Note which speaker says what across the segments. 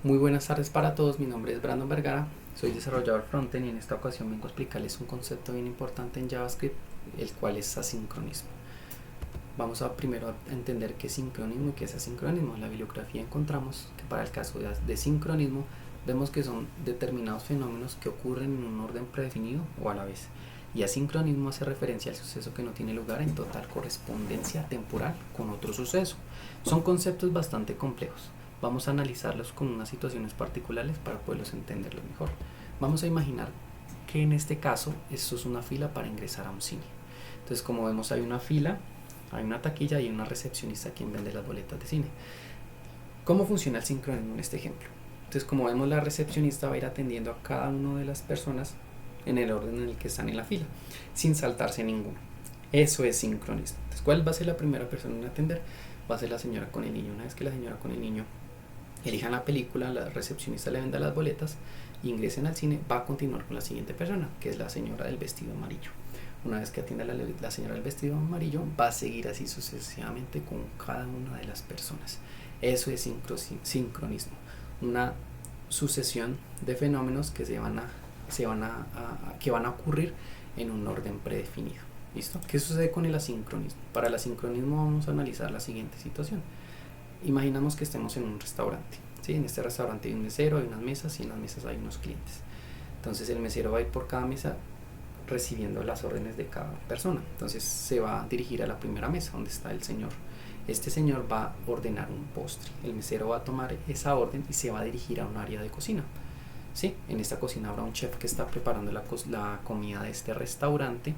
Speaker 1: Muy buenas tardes para todos, mi nombre es Brandon Vergara, soy desarrollador frontend y en esta ocasión vengo a explicarles un concepto bien importante en JavaScript, el cual es asincronismo. Vamos a primero a entender qué es sincronismo y qué es asincronismo. En la bibliografía encontramos que para el caso de sincronismo vemos que son determinados fenómenos que ocurren en un orden predefinido o a la vez. Y asincronismo hace referencia al suceso que no tiene lugar en total correspondencia temporal con otro suceso. Son conceptos bastante complejos. Vamos a analizarlos con unas situaciones particulares para poderlos entenderlos mejor. Vamos a imaginar que en este caso esto es una fila para ingresar a un cine. Entonces, como vemos, hay una fila, hay una taquilla y una recepcionista quien vende las boletas de cine. ¿Cómo funciona el sincronismo en este ejemplo? Entonces, como vemos, la recepcionista va a ir atendiendo a cada una de las personas en el orden en el que están en la fila, sin saltarse ninguno. Eso es sincronismo. Entonces, ¿cuál va a ser la primera persona en atender? Va a ser la señora con el niño. Una vez que la señora con el niño elijan la película, la recepcionista le venda las boletas y ingresen al cine, va a continuar con la siguiente persona, que es la señora del vestido amarillo. Una vez que atienda la señora del vestido amarillo, va a seguir así sucesivamente con cada una de las personas. Eso es sincronismo, una sucesión de fenómenos que que van a ocurrir en un orden predefinido. ¿Listo? ¿Qué sucede con el asincronismo? Para el asincronismo vamos a analizar la siguiente situación. Imaginamos que estemos en un restaurante, ¿sí? En este restaurante hay un mesero, hay unas mesas y en las mesas hay unos clientes. Entonces el mesero va a ir por cada mesa recibiendo las órdenes de cada persona. Entonces se va a dirigir a la primera mesa donde está el señor. Este señor va a ordenar un postre. El mesero va a tomar esa orden y se va a dirigir a un área de cocina. ¿Sí? En esta cocina habrá un chef que está preparando la comida de este restaurante,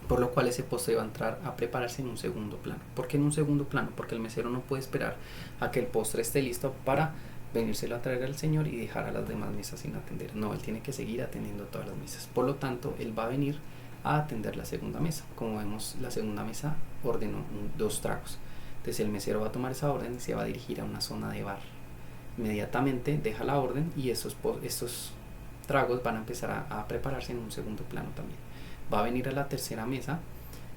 Speaker 1: por lo cual ese postre va a entrar a prepararse en un segundo plano. ¿Por qué en un segundo plano? Porque el mesero no puede esperar a que el postre esté listo para venírselo a traer al señor y dejar a las demás mesas sin atender. No, él tiene que seguir atendiendo todas las mesas. Por lo tanto, él va a venir a atender la segunda mesa. Como vemos, la segunda mesa ordenó 2 tragos. Entonces el mesero va a tomar esa orden y se va a dirigir a una zona de bar. Inmediatamente deja la orden y estos tragos van a empezar a prepararse en un segundo plano también. Va a venir a la tercera mesa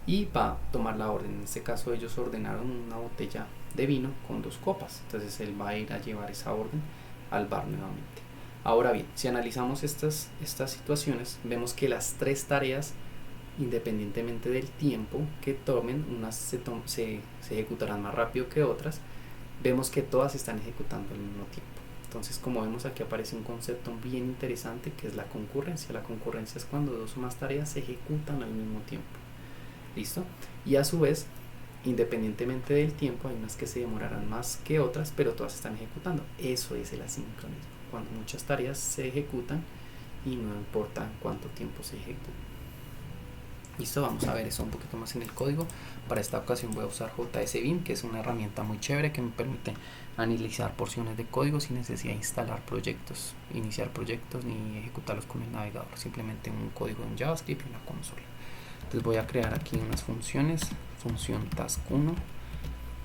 Speaker 1: y va a tomar la orden. En este caso ellos ordenaron una botella de vino con 2 copas. Entonces él va a ir a llevar esa orden al bar nuevamente. Ahora bien, si analizamos estas situaciones, vemos que las 3 tareas, independientemente del tiempo que tomen, unas se ejecutarán más rápido que otras. Vemos que todas se están ejecutando al mismo tiempo. Entonces, como vemos, aquí aparece un concepto bien interesante que es la concurrencia. La concurrencia es cuando 2 o más tareas se ejecutan al mismo tiempo. ¿Listo? Y a su vez, independientemente del tiempo, hay unas que se demorarán más que otras, pero todas se están ejecutando. Eso es el asincronismo, cuando muchas tareas se ejecutan y no importa cuánto tiempo se ejecuten. Listo, vamos a ver eso un poquito más en el código. Para esta ocasión voy a usar JSBeam, que es una herramienta muy chévere que me permite analizar porciones de código sin necesidad de instalar proyectos, iniciar proyectos ni ejecutarlos con el navegador, simplemente un código en JavaScript y una consola. Entonces voy a crear aquí unas funciones, función task1,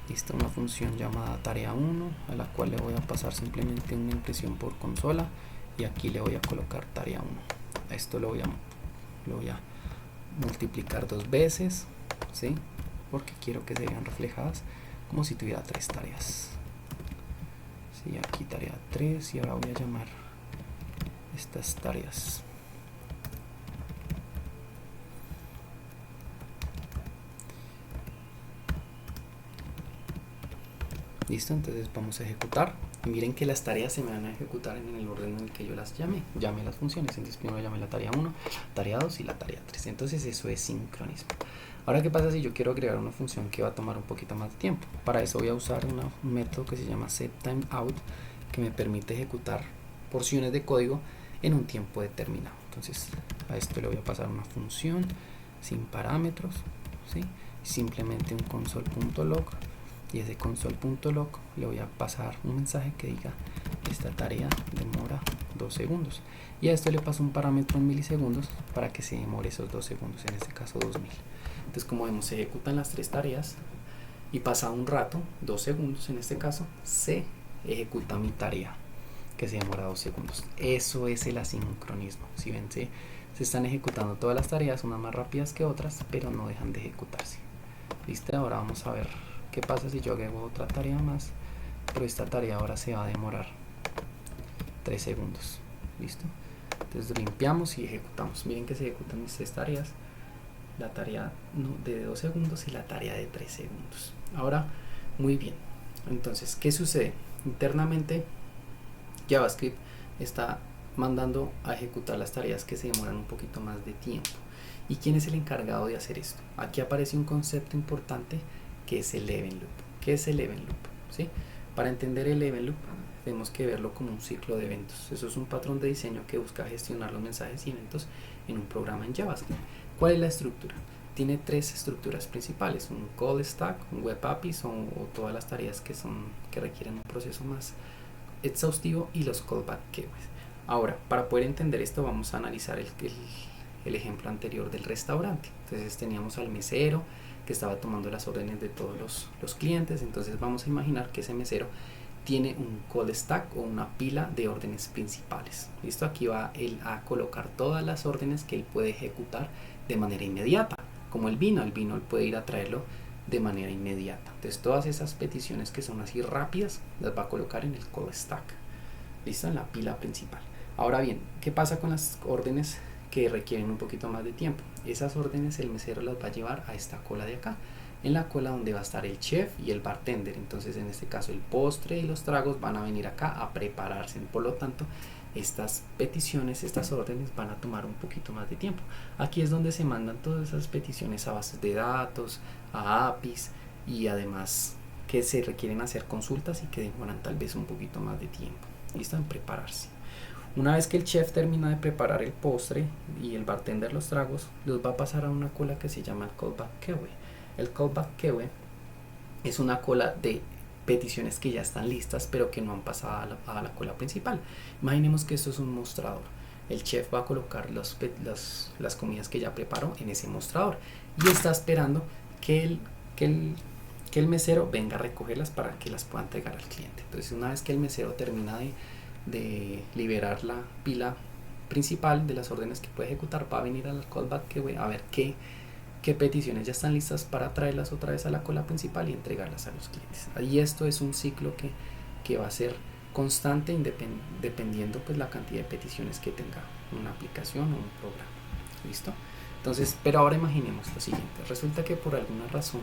Speaker 1: listo, una función llamada tarea1, a la cual le voy a pasar simplemente una impresión por consola y aquí le voy a colocar tarea1. A esto lo voy a multiplicar 2 veces, ¿sí? Porque quiero que se vean reflejadas como si tuviera 3 tareas. Sí, aquí tarea 3 y ahora voy a llamar estas tareas. Listo, entonces vamos a ejecutar y miren que las tareas se me van a ejecutar en el orden en el que yo las llame las funciones. Entonces primero llamé la tarea 1, tarea 2 y la tarea 3. Entonces eso es sincronismo. Ahora, ¿qué pasa si yo quiero agregar una función que va a tomar un poquito más de tiempo? Para eso voy a usar un método que se llama setTimeout, que me permite ejecutar porciones de código en un tiempo determinado. Entonces a esto le voy a pasar una función sin parámetros, ¿sí? Simplemente un console.log, y ese console.log le voy a pasar un mensaje que diga esta tarea demora 2 segundos, y a esto le paso un parámetro en milisegundos para que se demore esos 2 segundos, en este caso 2000. Entonces, como vemos, se ejecutan las 3 tareas y pasa un rato, 2 segundos en este caso, se ejecuta mi tarea que se demora 2 segundos. Eso es el asincronismo. Si ven, se están ejecutando todas las tareas, unas más rápidas que otras, pero no dejan de ejecutarse. Listo, ahora vamos a ver qué pasa si yo agrego otra tarea más, pero esta tarea ahora se va a demorar 3 segundos. ¿Listo? Entonces limpiamos y ejecutamos. Miren que se ejecutan mis 3 tareas. La tarea de 2 segundos y la tarea de 3 segundos. Ahora, muy bien. Entonces, ¿qué sucede? Internamente, JavaScript está mandando a ejecutar las tareas que se demoran un poquito más de tiempo. ¿Y quién es el encargado de hacer esto? Aquí aparece un concepto importante que es el event loop. ¿Qué es el event loop? ¿Sí? Para entender el event loop tenemos que verlo como un ciclo de eventos. Eso es un patrón de diseño que busca gestionar los mensajes y eventos en un programa en JavaScript. ¿Cuál es la estructura? Tiene 3 estructuras principales: un call stack, un web APIs o todas las tareas que requieren un proceso más exhaustivo, y los callback queues. Ahora, para poder entender esto, vamos a analizar el ejemplo anterior del restaurante. Entonces teníamos al mesero que estaba tomando las órdenes de todos los clientes. Entonces vamos a imaginar que ese mesero tiene un call stack o una pila de órdenes principales. ¿Listo? Aquí va él a colocar todas las órdenes que él puede ejecutar de manera inmediata. Como el vino él puede ir a traerlo de manera inmediata. Entonces todas esas peticiones que son así rápidas las va a colocar en el call stack. ¿Listo? En la pila principal. Ahora bien, ¿qué pasa con las órdenes que requieren un poquito más de tiempo? Esas órdenes el mesero las va a llevar a esta cola de acá, en la cola donde va a estar el chef y el bartender. Entonces en este caso el postre y los tragos van a venir acá a prepararse. Por lo tanto, estas peticiones, estas órdenes van a tomar un poquito más de tiempo. Aquí es donde se mandan todas esas peticiones a bases de datos, a APIs, y además que se requieren hacer consultas y que demoran tal vez un poquito más de tiempo. ¿Listo? En prepararse. Una vez que el chef termina de preparar el postre y el bartender los tragos, los va a pasar a una cola que se llama el callback queue. El callback queue es una cola de peticiones que ya están listas pero que no han pasado a la cola principal. Imaginemos que esto es un mostrador. El chef va a colocar las comidas que ya preparó en ese mostrador y está esperando que el mesero venga a recogerlas para que las pueda entregar al cliente. Entonces, una vez que el mesero termina de liberar la pila principal de las órdenes que puede ejecutar, va a venir al callback queue a ver qué peticiones ya están listas para traerlas otra vez a la cola principal y entregarlas a los clientes. Y esto es un ciclo que va a ser constante dependiendo pues la cantidad de peticiones que tenga una aplicación o un programa. ¿Listo? Entonces, pero ahora imaginemos lo siguiente. Resulta que por alguna razón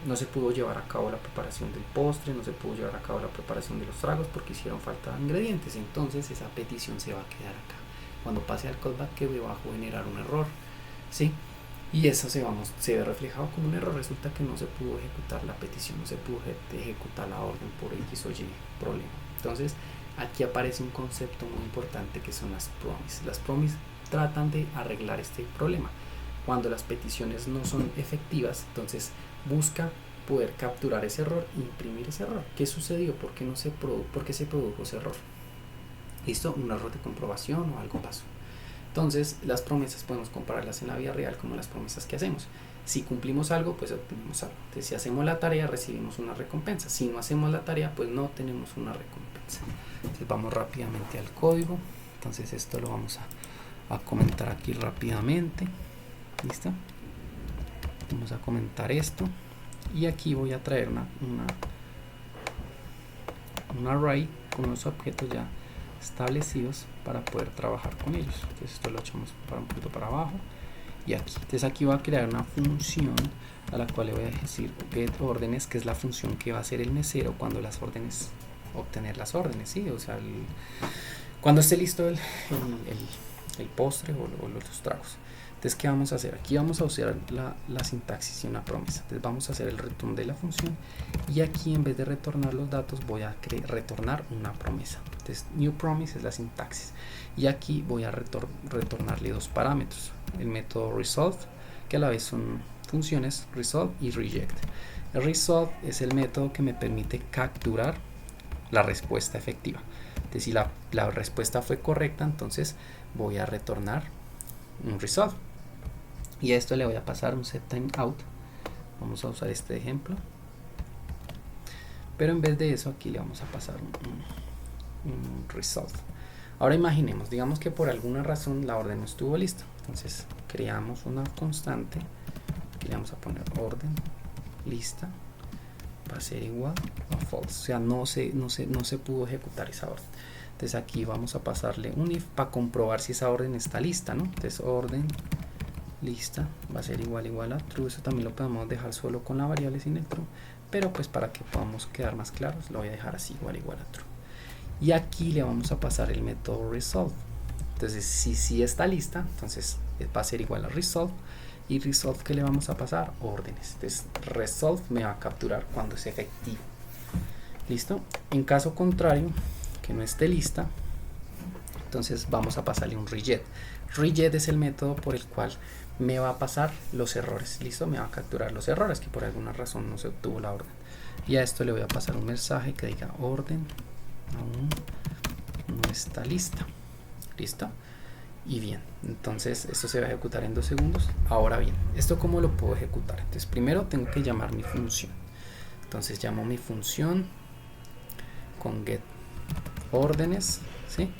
Speaker 1: no se pudo llevar a cabo la preparación del postre, no se pudo llevar a cabo la preparación de los tragos porque hicieron falta de ingredientes. Entonces esa petición se va a quedar acá. Cuando pase al callback queue va a generar un error, ¿sí? Y eso se ve reflejado como un error. Resulta que no se pudo ejecutar la petición, no se pudo ejecutar la orden por X o Y problema. Entonces aquí aparece un concepto muy importante que son las promises. Las promises tratan de arreglar este problema. Cuando las peticiones no son efectivas, entonces busca poder capturar ese error e imprimir ese error. ¿Qué sucedió? ¿Por qué se produjo ese error? ¿Listo? Un error de comprobación o algo pasó. Entonces las promesas podemos compararlas en la vida real como las promesas que hacemos. Si cumplimos algo, pues obtenemos algo. Entonces, si hacemos la tarea, recibimos una recompensa. Si no hacemos la tarea, pues no tenemos una recompensa. Entonces vamos rápidamente al código. Entonces esto lo vamos a comentar aquí rápidamente. ¿Listo? Vamos a comentar esto. Y aquí voy a traer un array con los objetos ya establecidos para poder trabajar con ellos. Entonces esto lo echamos un poquito para abajo y aquí. Entonces aquí voy a crear una función a la cual le voy a decir get órdenes, que es la función que va a hacer el mesero cuando las órdenes, obtener las órdenes, ¿sí? O sea, cuando esté listo el postre o los tragos. Entonces, ¿qué vamos a hacer? Aquí vamos a usar la sintaxis y una promesa. Entonces vamos a hacer el return de la función y aquí en vez de retornar los datos voy a retornar una promesa. Entonces new promise es la sintaxis y aquí voy a retornarle 2 parámetros. El método resolve, que a la vez son funciones resolve y reject. El resolve es el método que me permite capturar la respuesta efectiva. Entonces si la respuesta fue correcta, entonces voy a retornar un resolve. Y a esto le voy a pasar un setTimeout. Vamos a usar este ejemplo. Pero en vez de eso, aquí le vamos a pasar un resolve. Ahora imaginemos, digamos que por alguna razón la orden no estuvo lista. Entonces creamos una constante. Aquí le vamos a poner orden lista. va a ser igual a false, o sea, no se pudo ejecutar esa orden. Entonces aquí vamos a pasarle un if para comprobar si esa orden está lista, ¿no? Entonces orden lista va a ser igual a true. Eso también lo podemos dejar solo con la variable sin el true, pero pues para que podamos quedar más claros lo voy a dejar así, igual a true. Y aquí le vamos a pasar el método resolve. Entonces si está lista, entonces va a ser igual a resolve. Y resolve, que le vamos a pasar órdenes. Entonces resolve me va a capturar cuando es efectivo. Listo. En caso contrario, que no esté lista, entonces vamos a pasarle un reject. Reject es el método por el cual me va a pasar los errores. Listo, me va a capturar los errores, que por alguna razón no se obtuvo la orden. Y a esto le voy a pasar un mensaje que diga orden aún no está lista. Listo. Y bien, entonces esto se va a ejecutar en 2 segundos. Ahora bien, ¿esto cómo lo puedo ejecutar? Entonces primero tengo que llamar mi función. Entonces llamo mi función con get órdenes, ¿sí?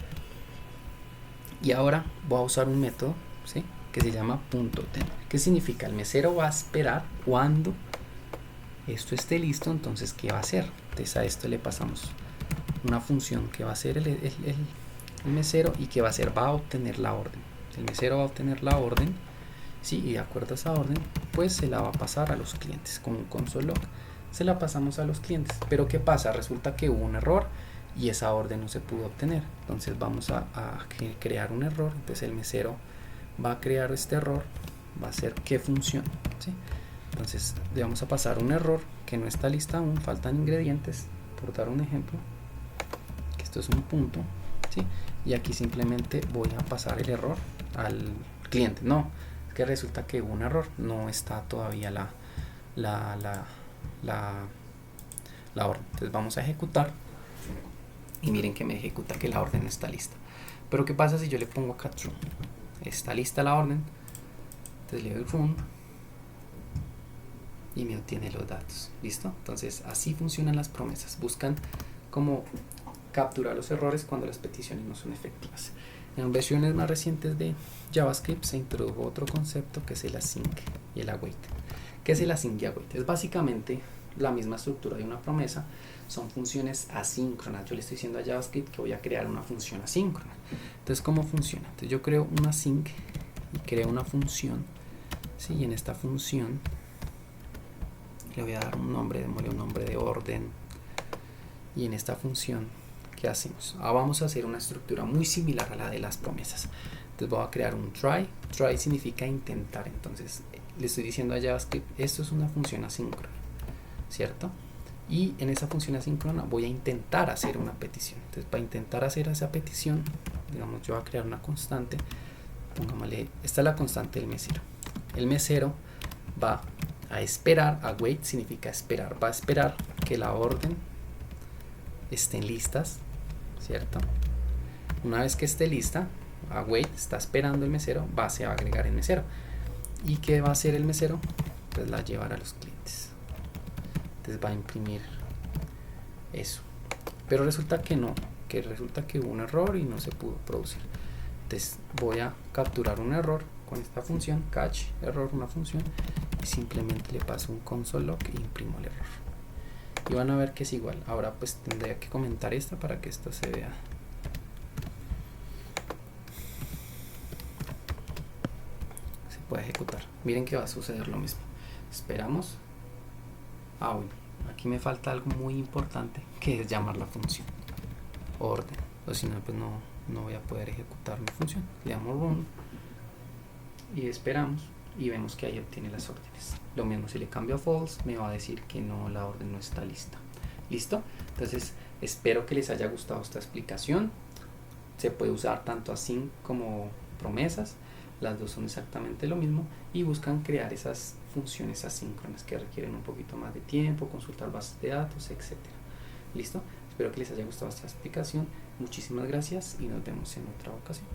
Speaker 1: Y ahora voy a usar un método, ¿sí?, que se llama .ten. ¿Qué significa? El mesero va a esperar cuando esto esté listo. Entonces, ¿qué va a hacer? Entonces a esto le pasamos una función que va a ser el mesero, y que va a hacer, va a obtener la orden. El mesero va a obtener la orden, ¿sí? Y de acuerdo a esa orden, pues se la va a pasar a los clientes. Con un console log se la pasamos a los clientes. Pero ¿qué pasa? Resulta que hubo un error y esa orden no se pudo obtener. Entonces vamos a crear un error. Entonces el mesero va a crear este error, va a hacer qué función, ¿sí? Entonces le vamos a pasar un error que no está lista aún, faltan ingredientes, por dar un ejemplo, que esto es un punto, ¿sí? Y aquí simplemente voy a pasar el error al cliente. No, es que resulta que hubo un error, no está todavía la orden. Entonces vamos a ejecutar y miren que me ejecuta que la orden no está lista. Pero ¿qué pasa si yo le pongo acá true? Está lista la orden. Entonces le doy run y me obtiene los datos. ¿Listo? Entonces así funcionan las promesas. Buscan cómo capturar los errores cuando las peticiones no son efectivas. En versiones más recientes de JavaScript se introdujo otro concepto que es el async y el await. ¿Qué es el async y await? Es básicamente la misma estructura de una promesa. Son funciones asíncronas. Yo le estoy diciendo a JavaScript que voy a crear una función asíncrona. Entonces, ¿cómo funciona? Entonces yo creo una async y creo una función, ¿sí? Y en esta función le voy a dar un nombre, démosle un nombre de orden. Y en esta función, ¿qué hacemos? Vamos a hacer una estructura muy similar a la de las promesas. Entonces voy a crear un try. Try significa intentar. Entonces le estoy diciendo a JavaScript, esto es una función asíncrona, ¿cierto? Y en esa función asíncrona voy a intentar hacer una petición. Entonces para intentar hacer esa petición, digamos, yo voy a crear una constante. Pongámosle, esta es la constante del mesero. El mesero va a esperar, await significa esperar, va a esperar que la orden estén listas, ¿cierto? Una vez que esté lista, await está esperando el mesero, se va a agregar el mesero. ¿Y qué va a hacer el mesero? Pues la llevar a los clientes. Entonces va a imprimir eso. Pero resulta que no, que resulta que hubo un error y no se pudo producir. Entonces voy a capturar un error con esta función catch error, una función, y simplemente le paso un console log e imprimo el error. Y van a ver que es igual. Ahora pues tendría que comentar esta para que esto se vea. Se puede ejecutar. Miren que va a suceder lo mismo. Esperamos. Bueno, aquí me falta algo muy importante, que es llamar la función orden, o si no pues no voy a poder ejecutar mi función. Le damos run y esperamos y vemos que ahí obtiene las órdenes. Lo mismo, si le cambio a false me va a decir que no, la orden no está lista. ¿Listo? Entonces espero que les haya gustado esta explicación. Se puede usar tanto async como promesas, las dos son exactamente lo mismo y buscan crear esas funciones asíncronas que requieren un poquito más de tiempo, consultar bases de datos, etc. ¿Listo? Espero que les haya gustado esta explicación. Muchísimas gracias y nos vemos en otra ocasión.